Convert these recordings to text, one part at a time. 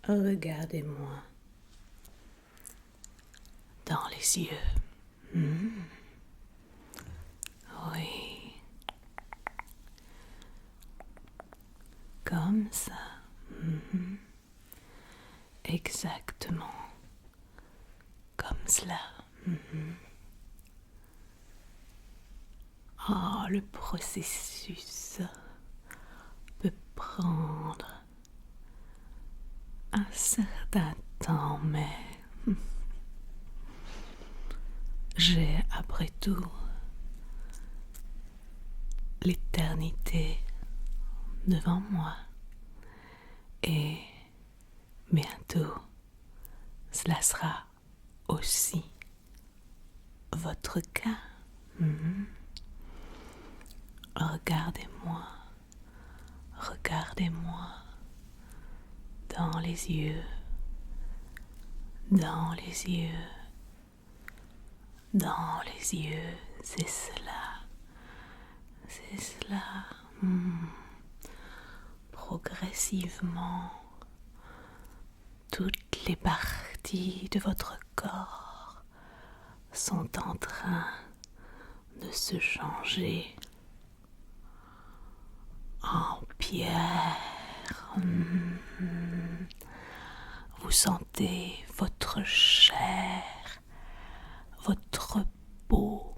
Regardez-moi dans les yeux. Oui. Comme ça. Exactement. Comme cela. Le processus peut prendre un certain temps, mais j'ai après tout l'éternité devant moi et bientôt cela sera aussi votre cas. Regardez-moi, regardez-moi dans les yeux, dans les yeux, dans les yeux, c'est cela, c'est cela. Progressivement, toutes les parties de votre corps sont en train de se changer en pierre. Vous sentez votre chair, votre peau,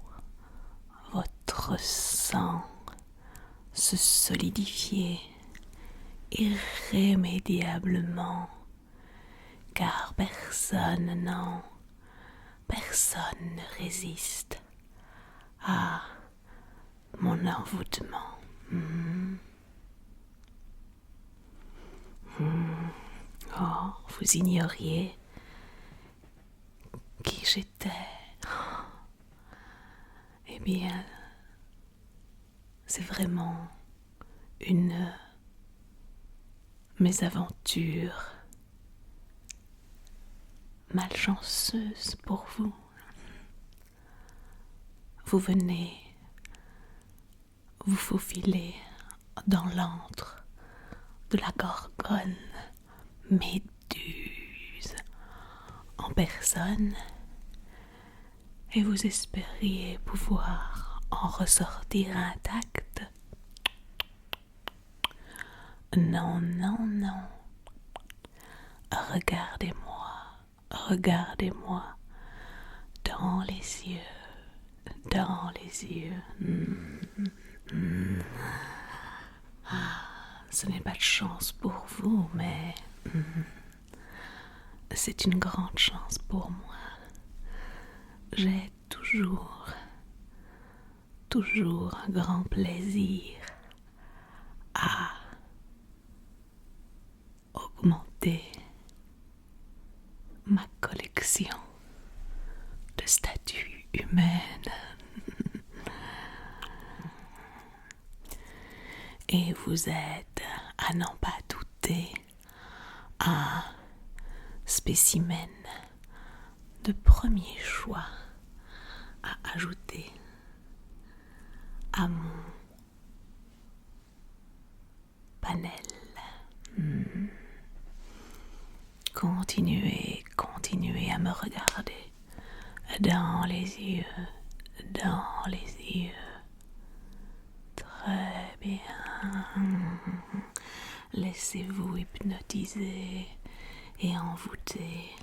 votre sang se solidifier irrémédiablement, car personne ne résiste à mon envoûtement. Vous ignoriez qui j'étais. Eh bien, c'est vraiment une mésaventure malchanceuse pour vous. Vous venez vous faufiler dans l'antre de la gorgone Méduse en personne et vous espériez pouvoir en ressortir intact. Non, non, non. Regardez-moi, regardez-moi dans les yeux, dans les yeux. Ce n'est pas de chance pour vous, mais c'est une grande chance pour moi. J'ai toujours un grand plaisir à augmenter ma collection de statues humaines. Et vous êtes, à n'en pas douter, un spécimen de premier choix à ajouter à mon panel. Continuez à me regarder dans les yeux, dans les yeux. Très bien. Laissez-vous hypnotiser et envoûter.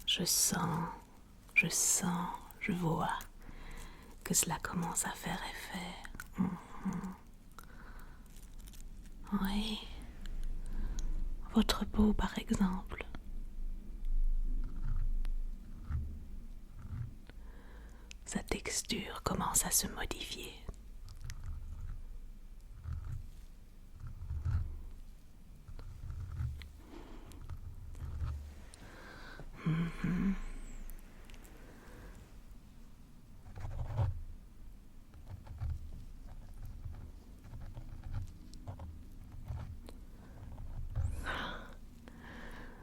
Je sens, je vois que cela commence à faire effet. Oui. Votre peau, par exemple. Sa texture commence à se modifier.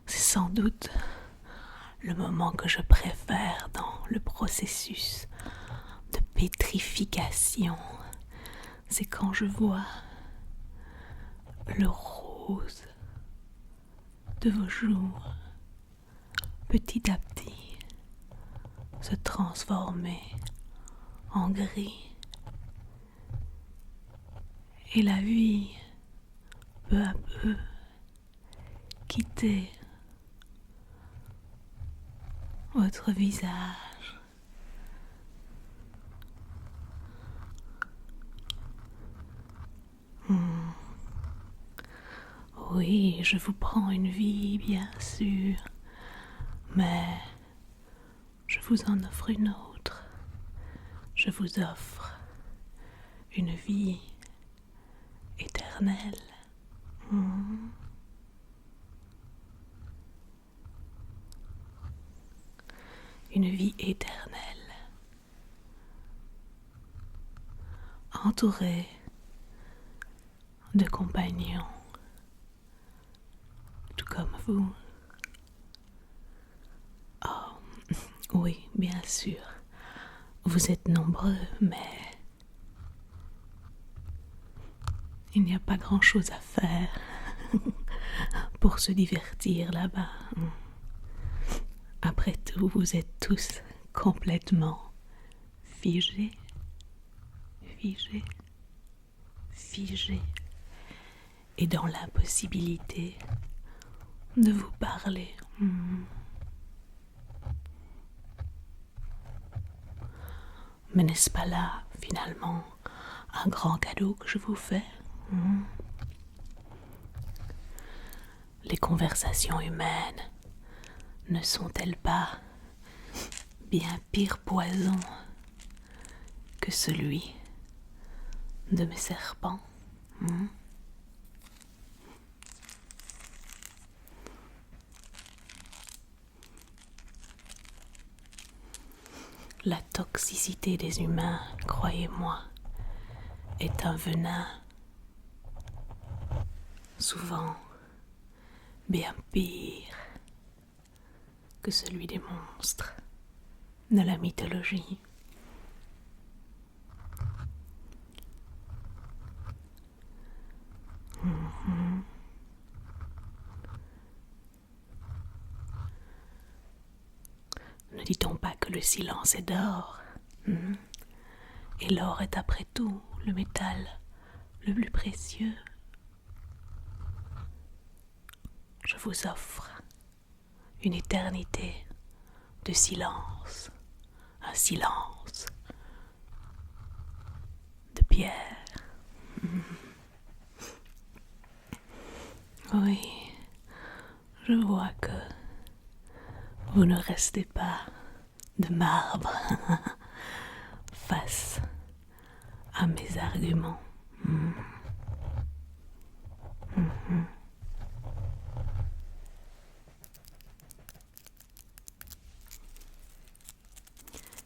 C'est sans doute le moment que je préfère dans le processus pétrification, c'est quand je vois le rose de vos joues petit à petit se transformer en gris et la vie peu à peu quitter votre visage. Oui, je vous prends une vie, bien sûr, mais je vous en offre une autre. Je vous offre une vie éternelle. Une vie éternelle, entourée de compagnons, tout comme vous. Oh, oui, bien sûr, vous êtes nombreux, mais il n'y a pas grand-chose à faire pour se divertir là-bas. Après tout, vous êtes tous complètement figés, figés, figés, et dans l'impossibilité de vous parler. Mais n'est-ce pas là, finalement, un grand cadeau que je vous fais? Les conversations humaines ne sont-elles pas bien pire poison que celui de mes serpents? La toxicité des humains, croyez-moi, est un venin souvent bien pire que celui des monstres de la mythologie. Ne dit-on pas que le silence est d'or? Et l'or est après tout le métal le plus précieux. Je vous offre une éternité de silence, un silence de pierre. Oui, je vois que vous ne restez pas de marbre face à mes arguments.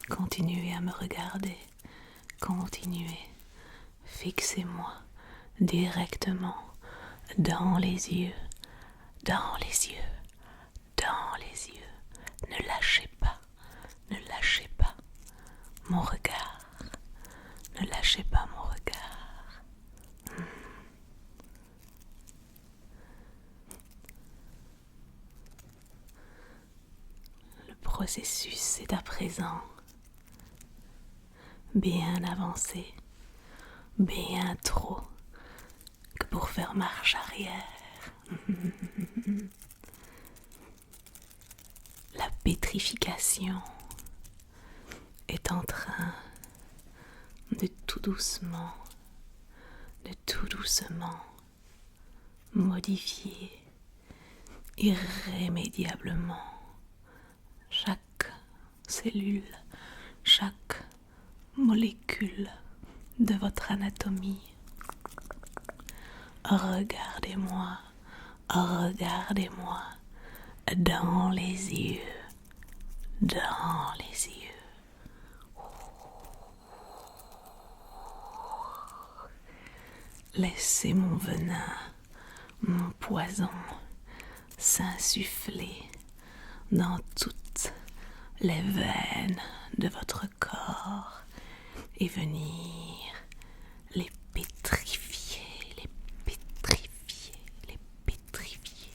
Continuez à me regarder, continuez, fixez-moi directement dans les yeux, dans les yeux, dans les yeux. Ne lâchez pas, ne lâchez pas mon regard, ne lâchez pas mon regard. Le processus est à présent bien avancé, bien trop que pour faire marche arrière. La pétrification est en train de tout doucement modifier irrémédiablement chaque cellule, chaque molécule de votre anatomie. Regardez-moi, regardez-moi dans les yeux, dans les yeux. Laissez mon venin, mon poison s'insuffler dans toutes les veines de votre corps et venir les pétrifier, les pétrifier, les pétrifier.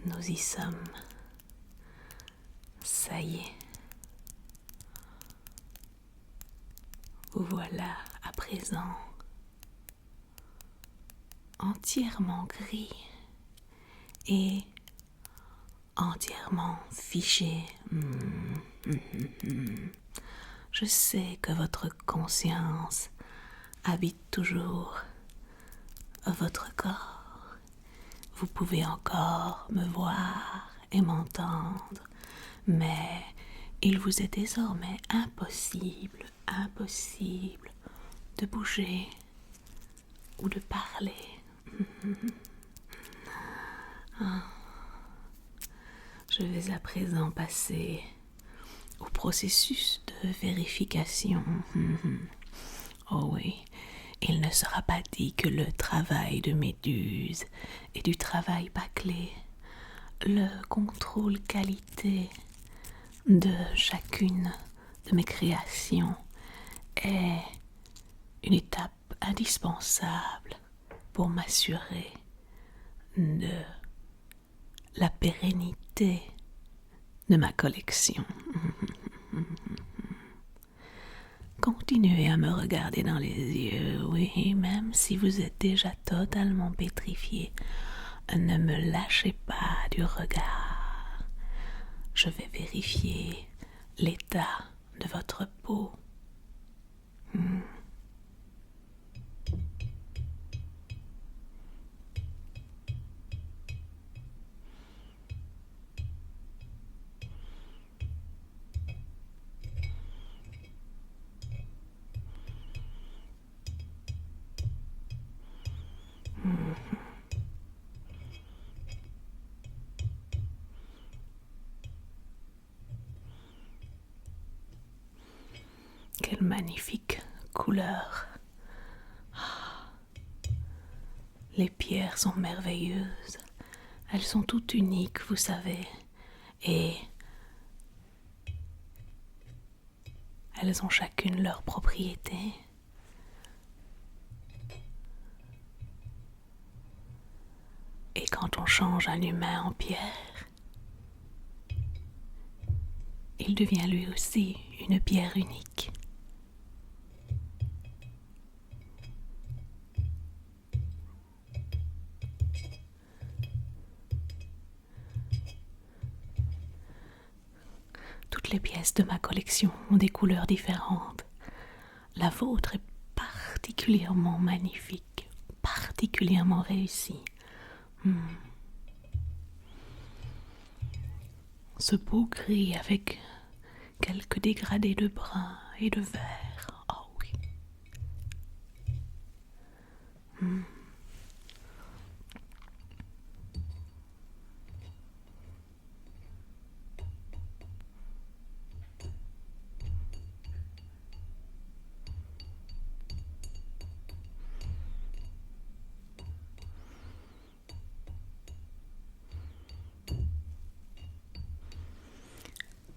Nous y sommes. Ça y est. Vous voilà à présent entièrement gris et entièrement figé. Je sais que votre conscience habite toujours votre corps. Vous pouvez encore me voir et m'entendre, mais il vous est désormais impossible de bouger ou de parler. Je vais à présent passer au processus de vérification. Oh oui, il ne sera pas dit que le travail de Méduse est du travail bâclé. Le contrôle qualité de chacune de mes créations est une étape indispensable pour m'assurer de la pérennité de ma collection. Continuez à me regarder dans les yeux, oui, même si vous êtes déjà totalement pétrifié. Ne me lâchez pas du regard. Je vais vérifier l'état de votre peau. Quelle magnifique couleur. Les pierres sont merveilleuses. Elles sont toutes uniques, vous savez. Et elles ont chacune leur propriété. Et quand on change un humain en pierre, il devient lui aussi une pierre unique. Toutes les pièces de ma collection ont des couleurs différentes. La vôtre est particulièrement magnifique, particulièrement réussie. Ce beau gris avec quelques dégradés de brun et de vert. Oh oui.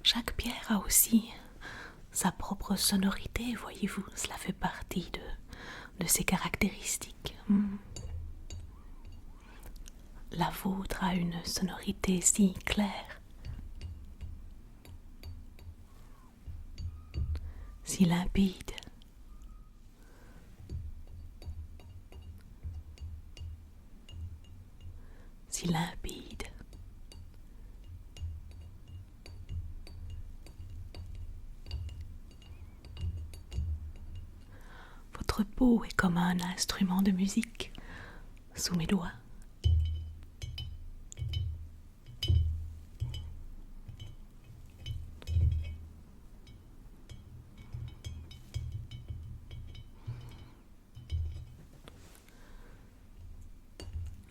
Chaque pierre a aussi sa propre sonorité, voyez-vous, cela fait partie de ses caractéristiques. La vôtre a une sonorité si claire, si limpide. Si limpide. Votre peau est comme un instrument de musique sous mes doigts.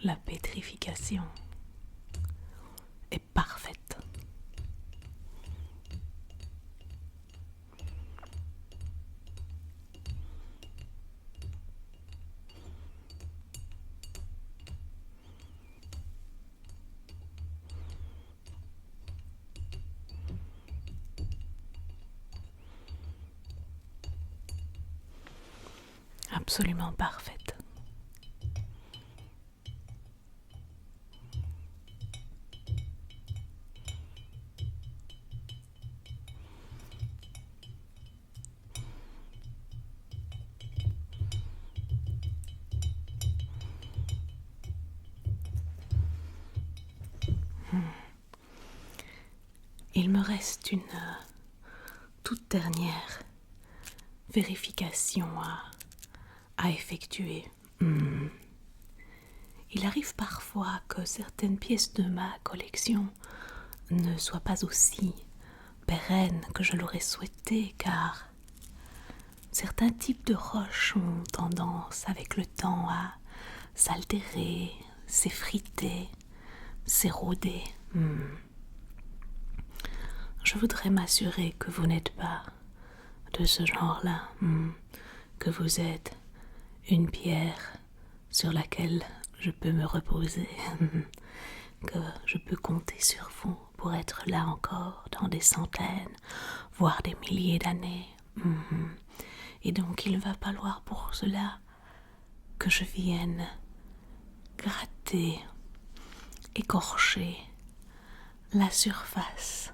La pétrification est parfaite. absolument parfaite. Il me reste une toute dernière vérification à effectuer. Il arrive parfois que certaines pièces de ma collection ne soient pas aussi pérennes que je l'aurais souhaité, car certains types de roches ont tendance avec le temps à s'altérer, s'effriter, s'éroder. Je voudrais m'assurer que vous n'êtes pas de ce genre-là, que vous êtes une pierre sur laquelle je peux me reposer, que je peux compter sur vous pour être là encore dans des centaines, voire des milliers d'années. Et donc il va falloir pour cela que je vienne gratter, écorcher la surface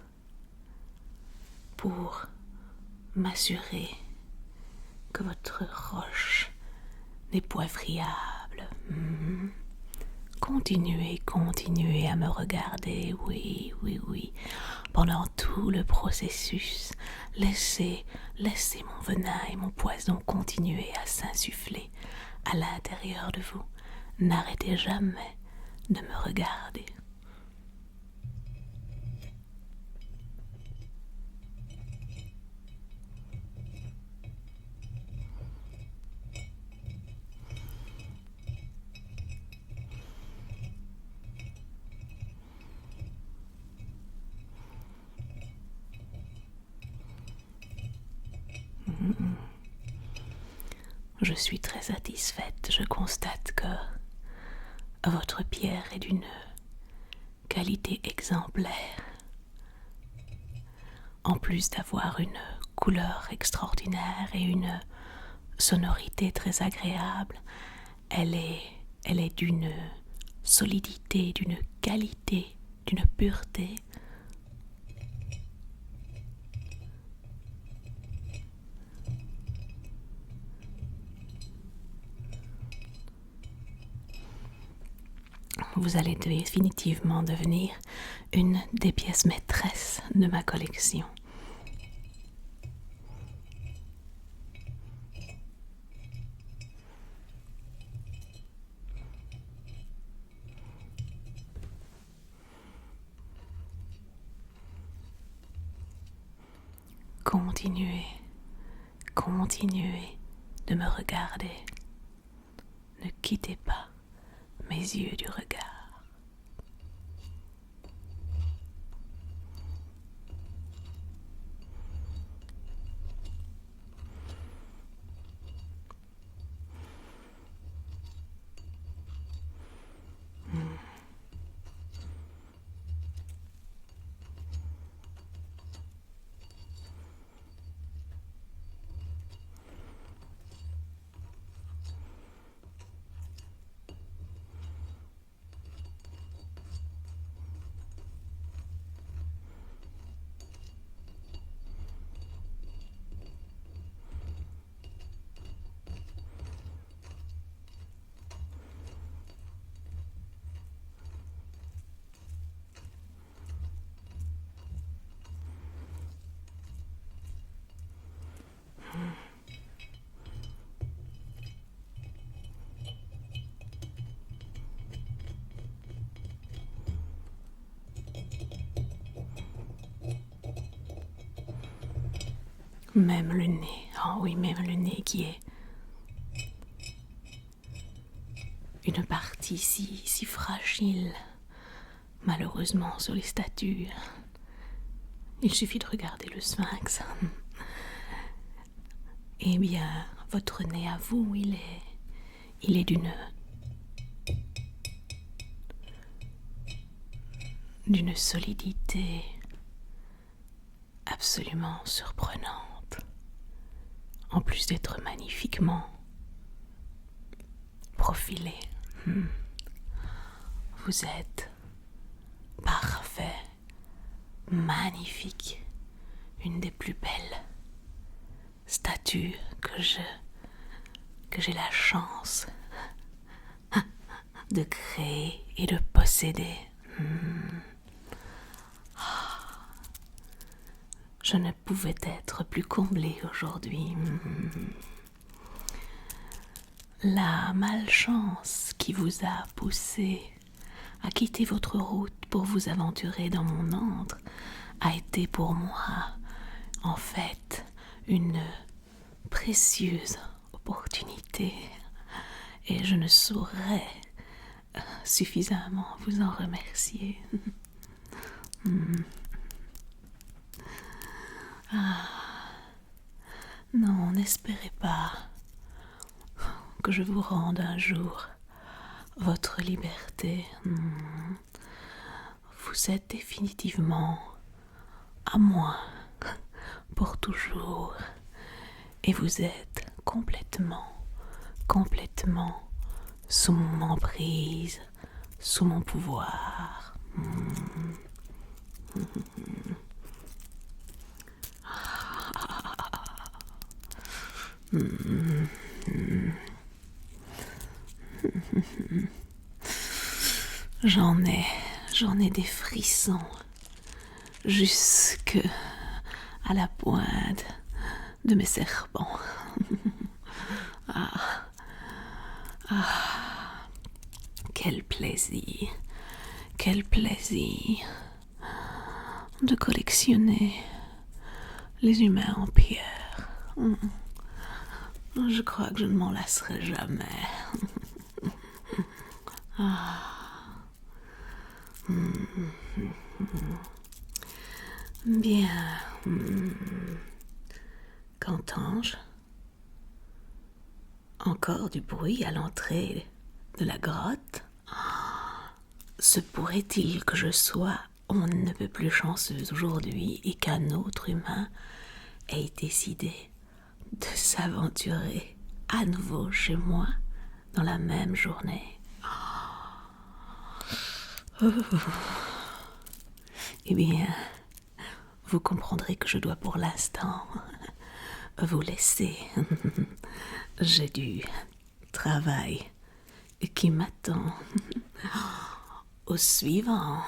pour m'assurer que votre roche n'est point friable. Continuez à me regarder, oui, pendant tout le processus. Laissez mon venin et mon poison continuer à s'insuffler à l'intérieur de vous. N'arrêtez jamais de me regarder. Je suis très satisfaite. Je constate que votre pierre est d'une qualité exemplaire. En plus d'avoir une couleur extraordinaire et une sonorité très agréable, elle est d'une solidité, d'une qualité, d'une pureté. Vous allez définitivement devenir une des pièces maîtresses de ma collection. Continuez de me regarder. Ne quittez pas mes yeux du regard. Même le nez, oh oui, même le nez qui est une partie si fragile, malheureusement sur les statues. Il suffit de regarder le sphinx. Eh bien, votre nez à vous, il est d'une solidité absolument surprenante, en plus d'être magnifiquement profilé. Vous êtes parfait, magnifique, une des plus belles statues que j'ai la chance de créer et de posséder. Je ne pouvais être plus comblée aujourd'hui. La malchance qui vous a poussé à quitter votre route pour vous aventurer dans mon antre a été pour moi, en fait, une précieuse opportunité et je ne saurais suffisamment vous en remercier. Non, n'espérez pas que je vous rende un jour votre liberté. Vous êtes définitivement à moi pour toujours et vous êtes complètement sous mon emprise, sous mon pouvoir. J'en ai des frissons jusque à la pointe de mes serpents. Quel plaisir de collectionner les humains en pierre. Je crois que je ne m'en lasserai jamais. Bien. Qu'entends-je? Encore du bruit à l'entrée de la grotte? Se pourrait-il que je sois on ne peut plus chanceuse aujourd'hui et qu'un autre humain ait décidé de s'aventurer à nouveau chez moi dans la même journée? Eh bien, vous comprendrez que je dois pour l'instant vous laisser. J'ai du travail qui m'attend. Au suivant.